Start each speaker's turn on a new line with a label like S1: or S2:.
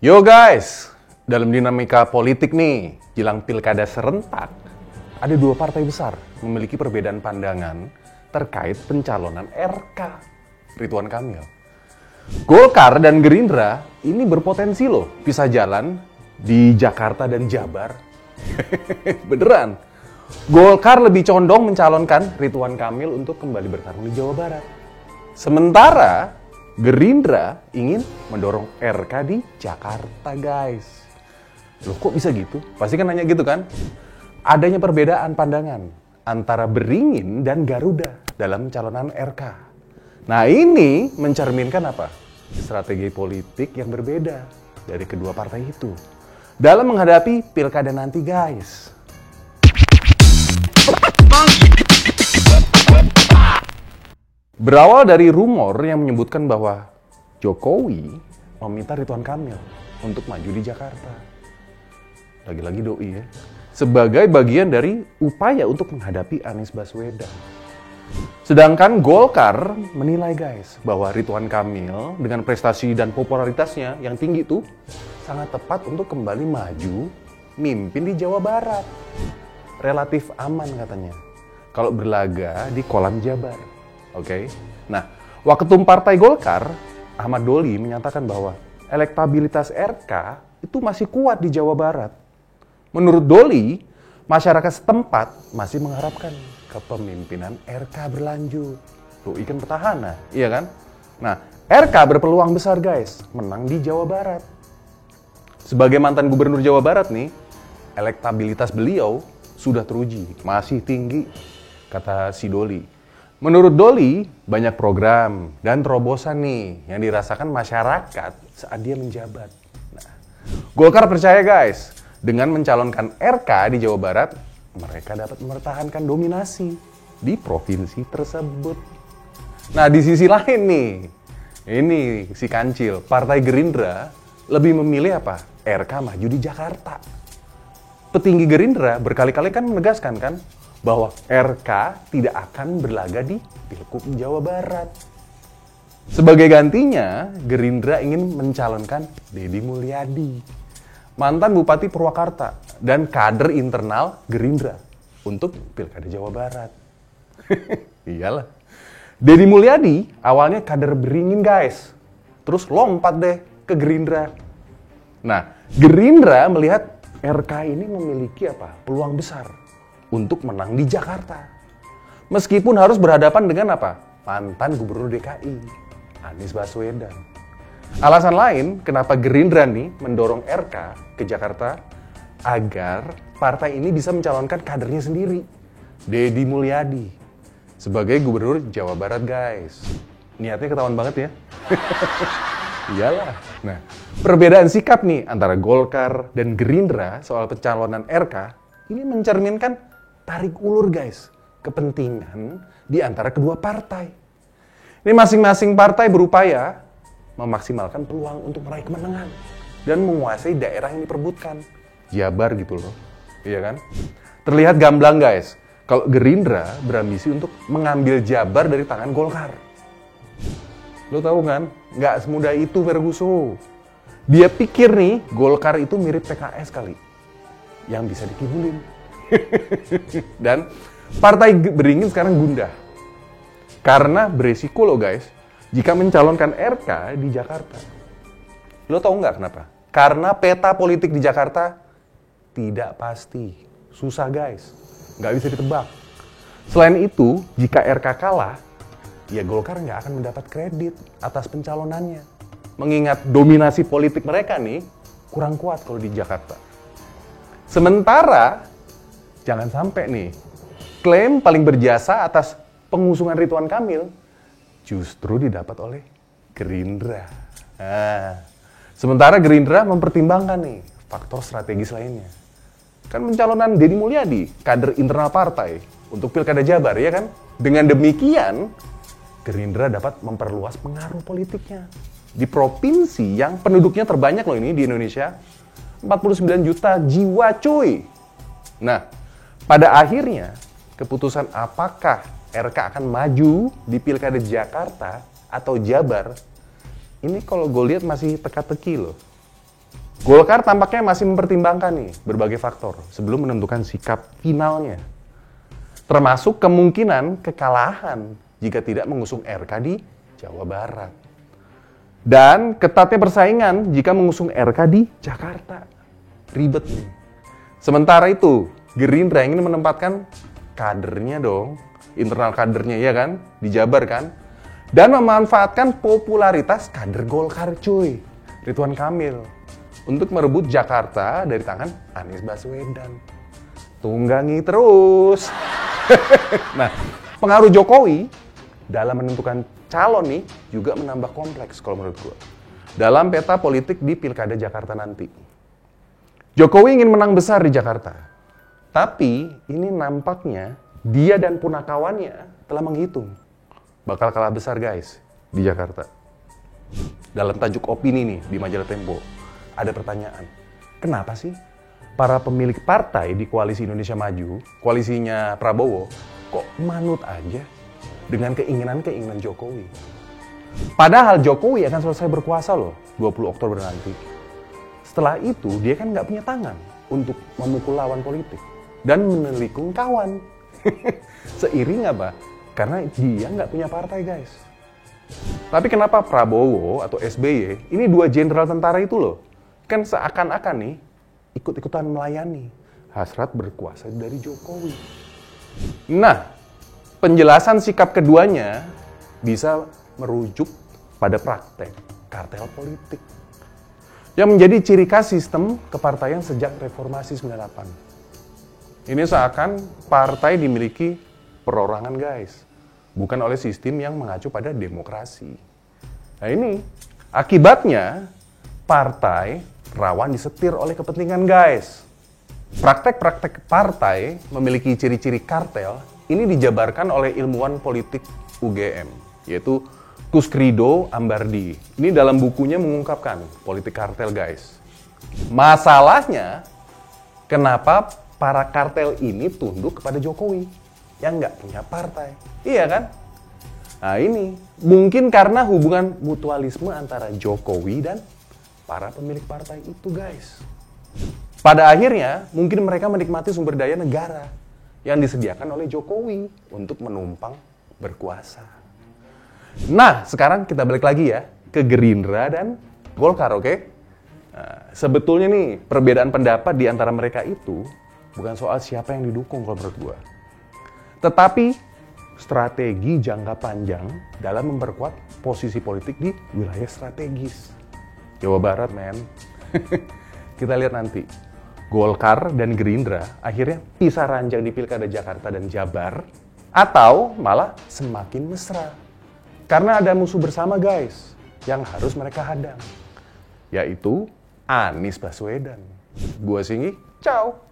S1: Yo guys, dalam dinamika politik nih, jelang pilkada serentak, ada dua partai besar memiliki perbedaan pandangan terkait pencalonan RK, Ridwan Kamil. Golkar dan Gerindra ini berpotensi loh pisah jalan di Jakarta dan Jabar. Beneran. Golkar lebih condong mencalonkan Ridwan Kamil untuk kembali bertarung di Jawa Barat. Sementara Gerindra ingin mendorong RK di Jakarta, guys. Loh, kok bisa gitu? Pasti kan nanya gitu kan? Adanya perbedaan pandangan antara Beringin dan Garuda dalam pencalonan RK. Nah, ini mencerminkan apa? Strategi politik yang berbeda dari kedua partai itu dalam menghadapi pilkada nanti, guys. Berawal dari rumor yang menyebutkan bahwa Jokowi meminta Ridwan Kamil untuk maju di Jakarta. Lagi-lagi doi ya. Sebagai bagian dari upaya untuk menghadapi Anies Baswedan. Sedangkan Golkar menilai guys bahwa Ridwan Kamil dengan prestasi dan popularitasnya yang tinggi itu sangat tepat untuk kembali maju mimpin di Jawa Barat. Relatif aman katanya kalau berlaga di kolam Jabar. Oke. Nah, Waketum Partai Golkar, Ahmad Doli menyatakan bahwa elektabilitas RK itu masih kuat di Jawa Barat. Menurut Doli, masyarakat setempat masih mengharapkan kepemimpinan RK berlanjut. Tuh, ikan petahana, iya kan? Nah, RK berpeluang besar guys, menang di Jawa Barat. Sebagai mantan gubernur Jawa Barat nih, elektabilitas beliau sudah teruji, masih tinggi, kata si Doli. Menurut Doli, banyak program dan terobosan nih yang dirasakan masyarakat saat dia menjabat. Nah, Golkar percaya guys, dengan mencalonkan RK di Jawa Barat, mereka dapat mempertahankan dominasi di provinsi tersebut. Nah, di sisi lain nih, ini si Kancil, Partai Gerindra lebih memilih apa? RK maju di Jakarta. Petinggi Gerindra berkali-kali kan menegaskan kan, bahwa RK tidak akan berlaga di Pilgub Jawa Barat. Sebagai gantinya, Gerindra ingin mencalonkan Deddy Mulyadi, mantan Bupati Purwakarta dan kader internal Gerindra untuk Pilkada Jawa Barat. Iyalah. Deddy Mulyadi awalnya kader Beringin guys, terus lompat deh ke Gerindra. Nah, Gerindra melihat RK ini memiliki apa? Peluang besar untuk menang di Jakarta. Meskipun harus berhadapan dengan apa? Mantan Gubernur DKI, Anies Baswedan. Alasan lain kenapa Gerindra nih mendorong RK ke Jakarta agar partai ini bisa mencalonkan kadernya sendiri, Deddy Mulyadi, sebagai Gubernur Jawa Barat guys. Niatnya ketahuan banget ya. Iyalah. Nah, perbedaan sikap nih antara Golkar dan Gerindra soal pencalonan RK ini mencerminkan tarik ulur guys, kepentingan di antara kedua partai. Ini masing-masing partai berupaya memaksimalkan peluang untuk meraih kemenangan dan menguasai daerah yang diperebutkan. Jabar gitu loh, iya kan? Terlihat gamblang guys, kalau Gerindra berambisi untuk mengambil Jabar dari tangan Golkar. Lo tahu kan, nggak semudah itu Ferguson. Dia pikir nih, Golkar itu mirip PKS kali, yang bisa dikibulin. Dan Partai Beringin sekarang gundah. Karena beresiko loh guys, jika mencalonkan RK di Jakarta. Lo tau nggak kenapa? Karena peta politik di Jakarta tidak pasti. Susah guys, nggak bisa ditebak. Selain itu, jika RK kalah, ya Golkar nggak akan mendapat kredit atas pencalonannya. Mengingat dominasi politik mereka nih kurang kuat kalau di Jakarta. Sementara, jangan sampai nih, klaim paling berjasa atas pengusungan Ridwan Kamil justru didapat oleh Gerindra. Nah, sementara Gerindra mempertimbangkan nih faktor strategis lainnya. Kan pencalonan Deddy Mulyadi, kader internal partai, untuk Pilkada Jabar, ya kan? Dengan demikian, Gerindra dapat memperluas pengaruh politiknya di provinsi yang penduduknya terbanyak loh ini di Indonesia, 49 juta jiwa cuy. Nah, pada akhirnya, keputusan apakah RK akan maju di Pilkada Jakarta atau Jabar, ini kalau gue lihat masih teka-teki loh. Golkar tampaknya masih mempertimbangkan nih berbagai faktor sebelum menentukan sikap finalnya. Termasuk kemungkinan kekalahan jika tidak mengusung RK di Jawa Barat. Dan ketatnya persaingan jika mengusung RK di Jakarta. Ribet nih. Sementara itu, Gerindra ingin menempatkan kadernya dong, internal kadernya ya kan, di Jabar kan, dan memanfaatkan popularitas kader Golkar cuy, Ridwan Kamil, untuk merebut Jakarta dari tangan Anies Baswedan. Tunggangi terus. Nah, pengaruh Jokowi dalam menentukan calon nih juga menambah kompleks kalau menurut gue. Dalam peta politik di Pilkada Jakarta nanti. Jokowi ingin menang besar di Jakarta. Tapi ini nampaknya dia dan punakawannya telah menghitung bakal kalah besar guys di Jakarta. Dalam tajuk opini nih di majalah Tempo, ada pertanyaan. Kenapa sih para pemilik partai di Koalisi Indonesia Maju, koalisinya Prabowo, kok manut aja dengan keinginan-keinginan Jokowi? Padahal Jokowi akan selesai berkuasa loh 20 Oktober nanti. Setelah itu dia kan nggak punya tangan untuk memukul lawan politik dan menelikung kawan. Seiring apa? Karena dia nggak punya partai guys. Tapi kenapa Prabowo atau SBY, ini dua jenderal tentara itu loh, kan seakan-akan nih ikut-ikutan melayani hasrat berkuasa dari Jokowi. Nah, penjelasan sikap keduanya bisa merujuk pada praktek kartel politik yang menjadi ciri khas sistem kepartaian sejak reformasi 98. Ini seakan partai dimiliki perorangan guys, bukan oleh sistem yang mengacu pada demokrasi. Nah ini, akibatnya partai rawan disetir oleh kepentingan guys. Praktek-praktek partai memiliki ciri-ciri kartel, ini dijabarkan oleh ilmuwan politik UGM, yaitu Kusrido Ambardi. Ini dalam bukunya mengungkapkan politik kartel guys. Masalahnya, kenapa para kartel ini tunduk kepada Jokowi yang nggak punya partai? Iya kan? Nah ini, mungkin karena hubungan mutualisme antara Jokowi dan para pemilik partai itu guys. Pada akhirnya, mungkin mereka menikmati sumber daya negara yang disediakan oleh Jokowi untuk menumpang berkuasa. Nah, sekarang kita balik lagi ya ke Gerindra dan Golkar, oke? Nah, sebetulnya nih, perbedaan pendapat di antara mereka itu bukan soal siapa yang didukung kalau menurut gue. Tetapi strategi jangka panjang dalam memperkuat posisi politik di wilayah strategis. Jawa Barat, men. Kita lihat nanti. Golkar dan Gerindra akhirnya pisah ranjang di Pilkada Jakarta dan Jabar, atau malah semakin mesra. Karena ada musuh bersama guys, yang harus mereka hadang. Yaitu Anies Baswedan. Gua Singgi, ciao!